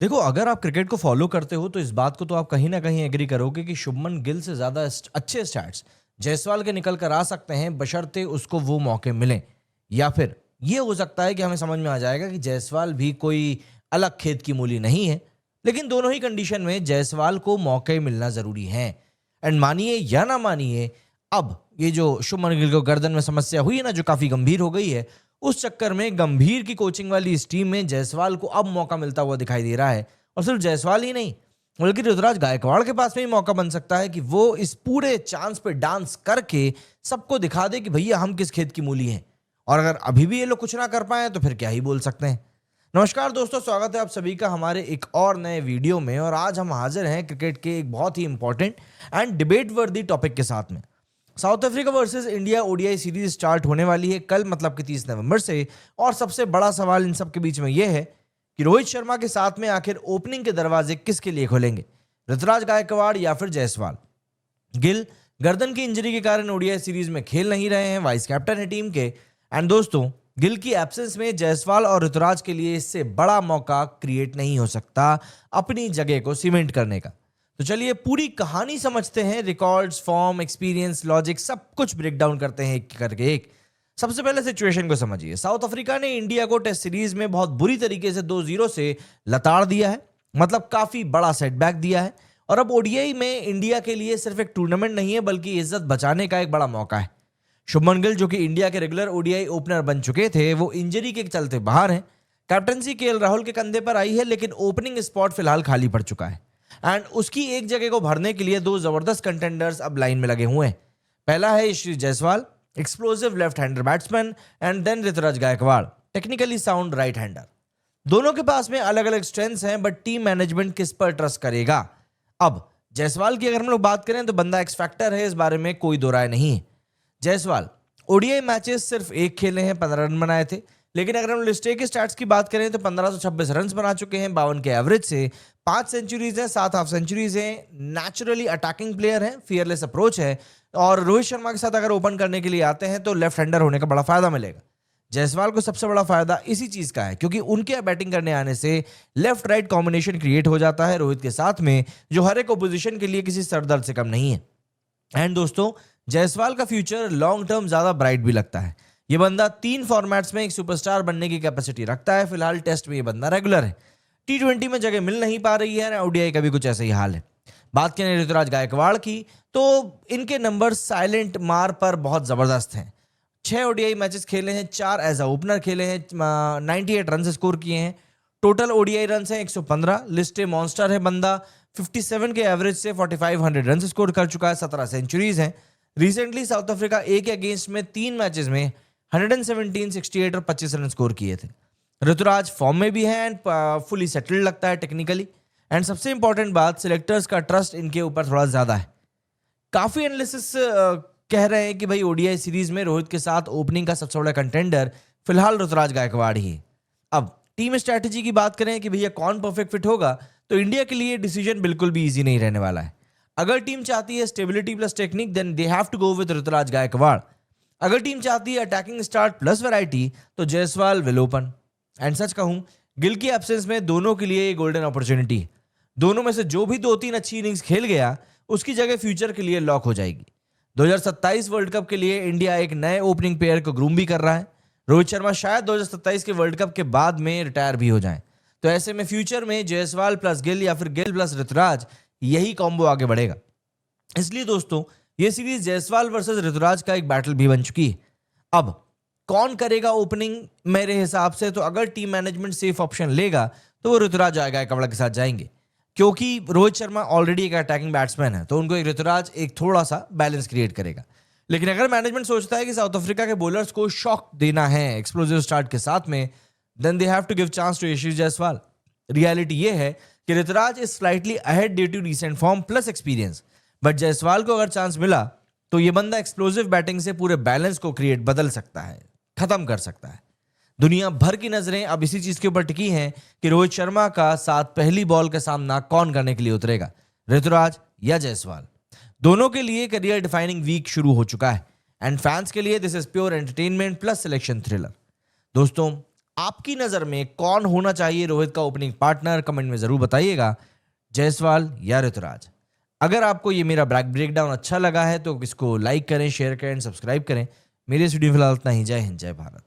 देखो, अगर आप क्रिकेट को फॉलो करते हो तो इस बात को तो आप कहीं ना कहीं एग्री करोगे कि शुभमन गिल से ज्यादा अच्छे स्टैट्स जायसवाल के निकल कर आ सकते हैं, बशर्ते उसको वो मौके मिलें। या फिर ये हो सकता है कि हमें समझ में आ जाएगा कि जायसवाल भी कोई अलग खेत की मूली नहीं है। लेकिन दोनों ही कंडीशन में जायसवाल को मौके मिलना जरूरी है। एंड मानिए या ना मानिए, अब ये जो शुभमन गिल को गर्दन में समस्या हुई है ना, जो काफी गंभीर हो गई है, उस चक्कर में गंभीर की कोचिंग वाली इस टीम में जायसवाल को अब मौका मिलता हुआ दिखाई दे रहा है। और सिर्फ जायसवाल ही नहीं, बल्कि ऋतुराज गायकवाड़ के पास में भी मौका बन सकता है कि वो इस पूरे चांस पे डांस करके सबको दिखा दे कि भैया हम किस खेत की मूली हैं। और अगर अभी भी ये लोग कुछ ना कर पाए तो फिर क्या ही बोल सकते हैं। नमस्कार दोस्तों, स्वागत है आप सभी का हमारे एक और नए वीडियो में। और आज हम हाजिर हैं क्रिकेट के एक बहुत ही इंपॉर्टेंट एंड डिबेट वर्दी टॉपिक के साथ में। South Africa versus India ODI series start होने वाली है कल, मतलब कि 30 नवंबर से। और सबसे बड़ा सवाल इन सब के बीच में यह है कि रोहित शर्मा के साथ में आखिर ओपनिंग के दरवाजे किसके लिए खोलेंगे, ऋतुराज गायकवाड़ या फिर जायसवाल। गिल गर्दन की इंजरी के कारण ओडीआई सीरीज में खेल नहीं रहे हैं, वाइस कैप्टन है टीम के। एंड दोस्तों, गिल की एब्सेंस में जायसवाल और ऋतुराज के लिए इससे बड़ा मौका क्रिएट नहीं हो सकता अपनी जगह को सीमेंट करने का। तो चलिए पूरी कहानी समझते हैं, रिकॉर्ड्स, फॉर्म, एक्सपीरियंस, लॉजिक सब कुछ ब्रेक डाउन करते हैं एक करके एक। सबसे पहले सिचुएशन को समझिए। साउथ अफ्रीका ने इंडिया को टेस्ट सीरीज में बहुत बुरी तरीके से 2-0 से लताड़ दिया है, मतलब काफी बड़ा सेटबैक दिया है। और अब ओडीआई में इंडिया के लिए सिर्फ एक टूर्नामेंट नहीं है, बल्कि इज्जत बचाने का एक बड़ा मौका है। शुभमन गिल, जो कि इंडिया के रेगुलर ओडीआई ओपनर बन चुके थे, वो इंजरी के चलते बाहर हैं। कैप्टनसी केएल राहुल के कंधे पर आई है, लेकिन ओपनिंग स्पॉट फिलहाल खाली पड़ चुका है। एंड उसकी एक जगह को भरने के लिए दो जबरदस्त कंटेंडर्स अब लाइन में लगे हुए हैं। पहला है Yashasvi Jaiswal, explosive left hander batsman, and then Ruturaj Gaikwad, technically sound right hander. दोनों के पास में अलग अलग स्ट्रेंथ्स हैं, बट टीम मैनेजमेंट किस पर ट्रस्ट करेगा। अब जायसवाल की अगर हम लोग बात करें तो बंदा एक्स फैक्टर है, इस बारे में कोई दो राय नहीं है। जायसवाल ओडीआई मैचेस सिर्फ एक खेले हैं, 15 रन बनाए थे। लेकिन अगर हम लिस्ट ए के स्टैट्स की बात करें तो 1526 रन बना चुके हैं 52 के एवरेज से। 5 सेंचुरीज हैं, 7 हाफ सेंचुरीज हैं। नेचुरली अटैकिंग प्लेयर है, फियरलेस अप्रोच है। और रोहित शर्मा के साथ अगर ओपन करने के लिए आते हैं तो लेफ्ट हैंडर होने का बड़ा फायदा मिलेगा। जायसवाल को सबसे बड़ा फायदा इसी चीज का है, क्योंकि उनके बैटिंग करने आने से लेफ्ट राइट कॉम्बिनेशन क्रिएट हो जाता है रोहित के साथ में, जो हर एक ओपोजिशन के लिए किसी सरदर्द से कम नहीं है। एंड दोस्तों, जायसवाल का फ्यूचर लॉन्ग टर्म ज्यादा ब्राइट भी लगता है। ये बंदा 3 फॉर्मेट्स में एक सुपरस्टार बनने की कैपेसिटी रखता है। फिलहाल टेस्ट में ये बंदा रेगुलर है, टी20 में जगह मिल नहीं पा रही है, ओडीआई का भी कुछ ऐसा ही हाल है। बात करें ऋतुराज गायकवाड़ की, तो इनके नंबर साइलेंट मार पर बहुत जबरदस्त हैं। 6 ओडीआई मैचेस खेले हैं, 4 एज अ ओपनर खेले हैं, 98 रन स्कोर किए हैं। टोटल ओडीआई रन हैं 115। लिस्ट मॉन्स्टर है बंदा, 57 के एवरेज से 4500 रन स्कोर कर चुका है, 17 सेंचुरीज हैं। रिसेंटली साउथ अफ्रीका ए के अगेंस्ट में 3 मैचेस में 117, 68 और 25 रन स्कोर किए थे। ऋतुराज फॉर्म में भी है एंड फुली सेटल्ड लगता है टेक्निकली। एंड सबसे इंपॉर्टेंट बात, सिलेक्टर्स का ट्रस्ट इनके ऊपर थोड़ा ज्यादा है। काफी एनालिसिस कह रहे हैं कि भाई ओडीआई सीरीज में रोहित के साथ ओपनिंग का सबसे बड़ा कंटेंडर फिलहाल ऋतुराज गायकवाड़ ही है। अब टीम स्ट्रैटेजी की बात करें कि भैया कौन परफेक्ट फिट होगा, तो इंडिया के लिए डिसीजन बिल्कुल भी इजी नहीं रहने वाला है। अगर टीम चाहती है stability plus technique, then they have to go with Rituraj Gaikwad. अगर टीम चाहती है अटैकिंग स्टार्ट प्लस वैरायटी, तो जायसवाल विल ओपन। एंड सच कहूं, गिल की एब्सेंस में दोनों के लिए गोल्डन अपॉर्चुनिटी है। दोनों में से जो भी 2-3 अच्छी इनिंग्स खेल गया, उसकी जगह फ्यूचर के लिए लॉक हो जाएगी। 2027 वर्ल्ड कप के लिए इंडिया एक नए ओपनिंग प्लेयर को ग्रूम भी कर रहा है। रोहित शर्मा शायद 2027 के वर्ल्ड कप के बाद में रिटायर भी हो जाएं। तो ऐसे में फ्यूचर में जायसवाल प्लस गिल या फिर गिल प्लस ऋतुराज, यही कॉम्बो आगे बढ़ेगा। इसलिए दोस्तों, ये सीरीज जायसवाल वर्सेस ऋतुराज का एक बैटल भी बन चुकी है। अब कौन करेगा ओपनिंग, मेरे हिसाब से तो अगर टीम मैनेजमेंट सेफ ऑप्शन लेगा तो वो ऋतुराज गायकवाड़ के साथ जाएंगे, क्योंकि रोहित शर्मा ऑलरेडी एक अटैकिंग बैट्समैन है, तो उनको एक ऋतुराज एक थोड़ा सा बैलेंस क्रिएट करेगा। लेकिन अगर मैनेजमेंट सोचता है कि साउथ अफ्रीका के बॉलर्स को शॉक देना है एक्सप्लोसिव स्टार्ट के साथ में, then they have to give chance to Yashasvi Jaiswal. Reality ये है कि Rituraj is slightly ahead due to recent form plus experience, but Jaiswal को अगर चांस मिला तो ये बंदा एक्सप्लोसिव बैटिंग से पूरे बैलेंस को क्रिएट बदल सकता है, खत्म कर सकता है। दुनिया भर की नजरें अब इसी चीज के ऊपर टिकी हैं कि रोहित शर्मा का साथ पहली बॉल का सामना कौन करने के लिए उतरेगा, ऋतुराज या जायसवाल। दोनों के लिए करियर डिफाइनिंग वीक शुरू हो चुका है, एंड फैंस के लिए this is pure entertainment plus selection thriller. दोस्तों, आपकी नजर में कौन होना चाहिए रोहित का ओपनिंग पार्टनर? कमेंट में जरूर बताइएगा, जायसवाल या ऋतुराज। अगर आपको ये मेरा ब्रेकडाउन अच्छा लगा है तो इसको लाइक करें, शेयर करें, सब्सक्राइब करें। मेरे इस वीडियो में फिलहाल इतना ही। जय हिंद, जय भारत।